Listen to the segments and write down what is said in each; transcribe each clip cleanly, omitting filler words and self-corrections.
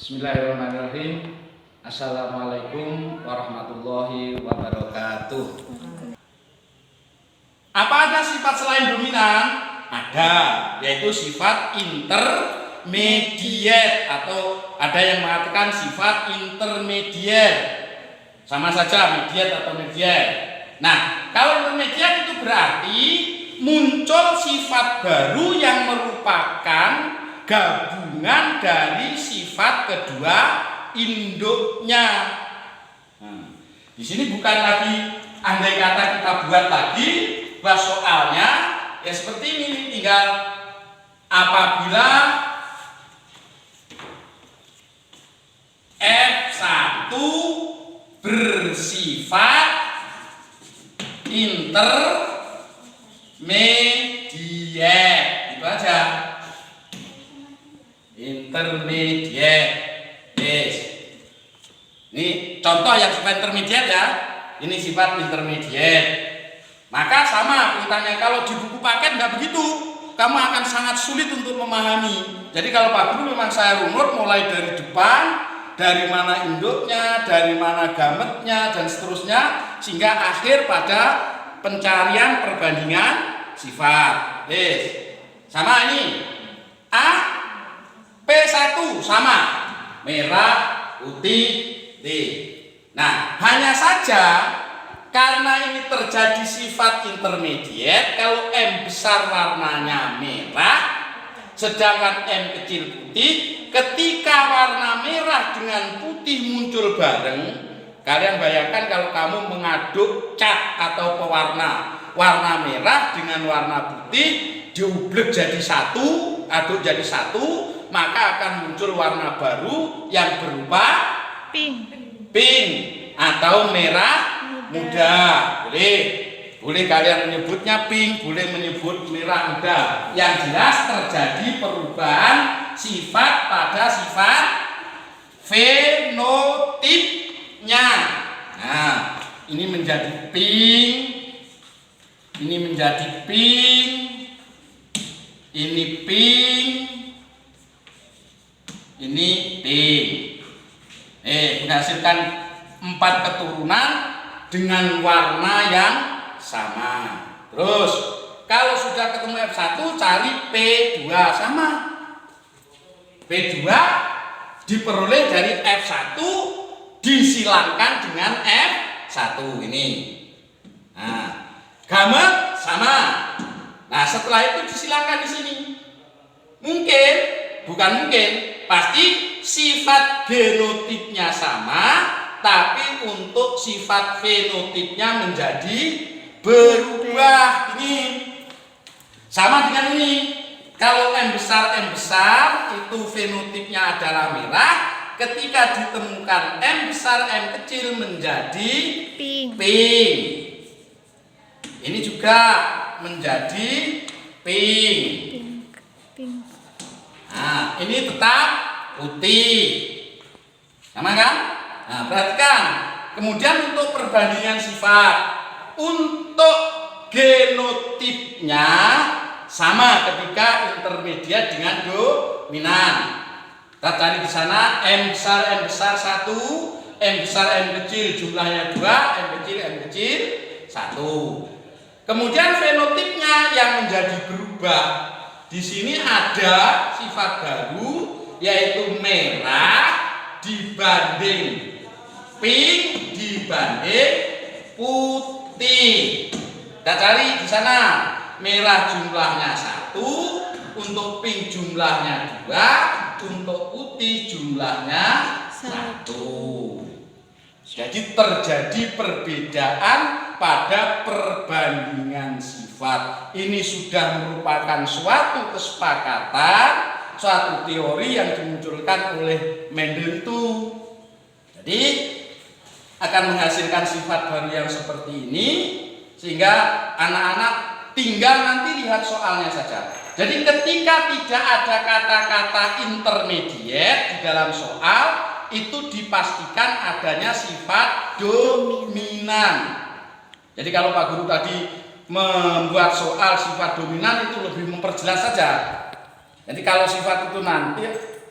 Bismillahirrahmanirrahim. Assalamualaikum warahmatullahi wabarakatuh. Apa ada sifat selain dominan? Ada, yaitu sifat intermediate atau ada yang mengatakan sifat intermediate. Sama saja mediate atau mediate. Nah, kalau intermediate itu berarti muncul sifat baru yang merupakan gabungan dari sifat kedua induknya. Di sini bukan lagi andai kata kita buat lagi bahas soalnya ya seperti ini, tinggal apabila F1 bersifat intermediate, itu aja. Intermediate. Yes. Ini contoh yang sifat intermediate ya. Ini sifat intermediate. Maka sama perintahnya, kalau di buku paket nggak begitu. Kamu akan sangat sulit untuk memahami. Jadi kalau Pak Guru memang saya runut mulai dari depan, dari mana induknya, dari mana gametnya dan seterusnya, sehingga akhir pada pencarian perbandingan sifat. Yes. Sama ini. P1 sama, merah, putih, T. Nah, hanya saja karena ini terjadi sifat intermediate, kalau M besar warnanya merah, sedangkan M kecil putih, ketika warna merah dengan putih muncul bareng, kalian bayangkan kalau kamu mengaduk cat atau pewarna, warna merah dengan warna putih diublek jadi satu, aduk jadi satu, maka akan muncul warna baru yang berupa pink atau merah muda. Boleh kalian menyebutnya pink, boleh menyebut merah muda. Yang jelas terjadi perubahan sifat pada sifat fenotipnya. Nah, ini menjadi pink, ini menjadi pink, ini pink, ini pink. Menghasilkan 4 keturunan dengan warna yang sama. Terus kalau sudah ketemu F1 cari P2 sama. P2 diperoleh dari F1 disilangkan dengan F1 ini. Nah, gamet sama. Nah, setelah itu disilangkan di sini. Mungkin, bukan mungkin, pasti sifat genotipnya sama, tapi untuk sifat fenotipnya menjadi berubah. Ini sama dengan ini. Kalau M besar itu fenotipnya adalah merah, ketika ditemukan M besar M kecil menjadi pink. Ini juga menjadi pink. Nah, ini tetap putih. Sama kan? Nah, perhatikan. Kemudian untuk perbandingan sifat, untuk genotipnya sama ketika intermediate dengan dominan. Kita cari di sana M besar 1, M besar M kecil jumlahnya 2, M kecil 1. Kemudian fenotipnya yang menjadi berubah. Di sini ada sifat baru yaitu merah dibanding pink dibanding putih. Kita cari di sana merah jumlahnya 1, untuk pink jumlahnya 2, untuk putih jumlahnya 1. Jadi terjadi perbedaan pada perbandingan sifat. Ini sudah merupakan suatu kesepakatan, suatu teori yang dimunculkan oleh Mendel itu. Jadi akan menghasilkan sifat baru yang seperti ini, sehingga anak-anak tinggal nanti lihat soalnya saja. Jadi ketika tidak ada kata-kata intermediate di dalam soal, itu dipastikan adanya sifat dominan. Jadi kalau Pak Guru tadi membuat soal sifat dominan itu lebih memperjelas saja. Jadi kalau sifat itu nanti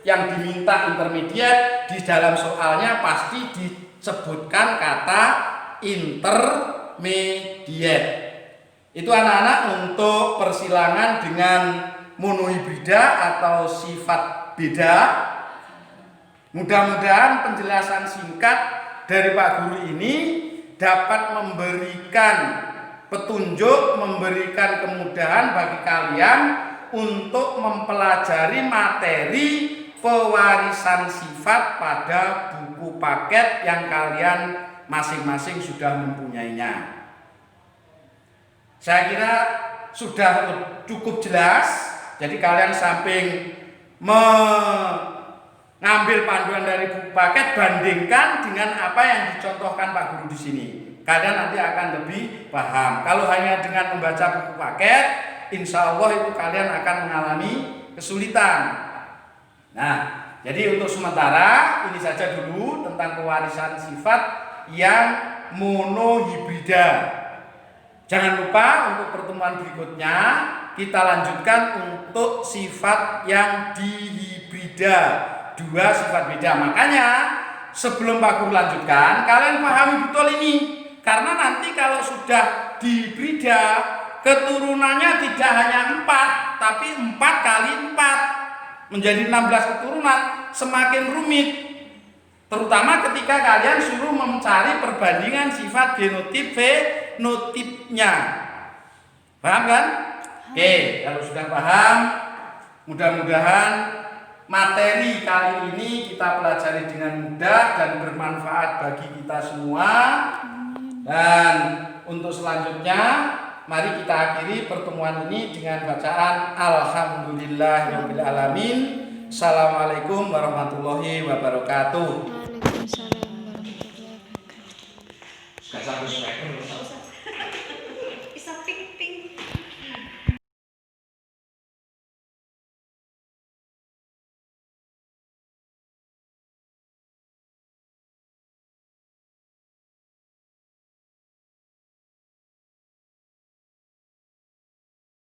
yang diminta intermediate, di dalam soalnya pasti disebutkan kata intermediate. Itu anak-anak untuk persilangan dengan monohibrida atau sifat beda. Mudah-mudahan penjelasan singkat dari Pak Guru ini dapat memberikan petunjuk, memberikan kemudahan bagi kalian untuk mempelajari materi pewarisan sifat pada buku paket yang kalian masing-masing sudah mempunyainya. Saya kira sudah cukup jelas. Jadi kalian samping mengambil panduan dari buku paket, bandingkan dengan apa yang dicontohkan Pak Guru di sini. Kalian nanti akan lebih paham. Kalau hanya dengan membaca buku paket, insya Allah itu kalian akan mengalami kesulitan. Nah, jadi untuk sementara ini saja dulu tentang pewarisan sifat yang monohibrida. Jangan lupa untuk pertemuan berikutnya kita lanjutkan untuk sifat yang dihibrida, 2 sifat beda. Makanya sebelum Pak Guru lanjutkan, kalian pahami betul ini. Karena nanti kalau sudah dihibrida, keturunannya tidak hanya 4, tapi 4 kali 4 menjadi 16 keturunan, semakin rumit. Terutama ketika kalian suruh mencari perbandingan sifat genotip fenotipnya. Paham kan? Oke, kalau sudah paham, mudah-mudahan materi kali ini kita pelajari dengan mudah dan bermanfaat bagi kita semua. Dan untuk selanjutnya, mari kita akhiri pertemuan ini dengan bacaan Alhamdulillahirabbil alamin. Assalamualaikum warahmatullahi wabarakatuh. Waalaikumsalam warahmatullahi wabarakatuh.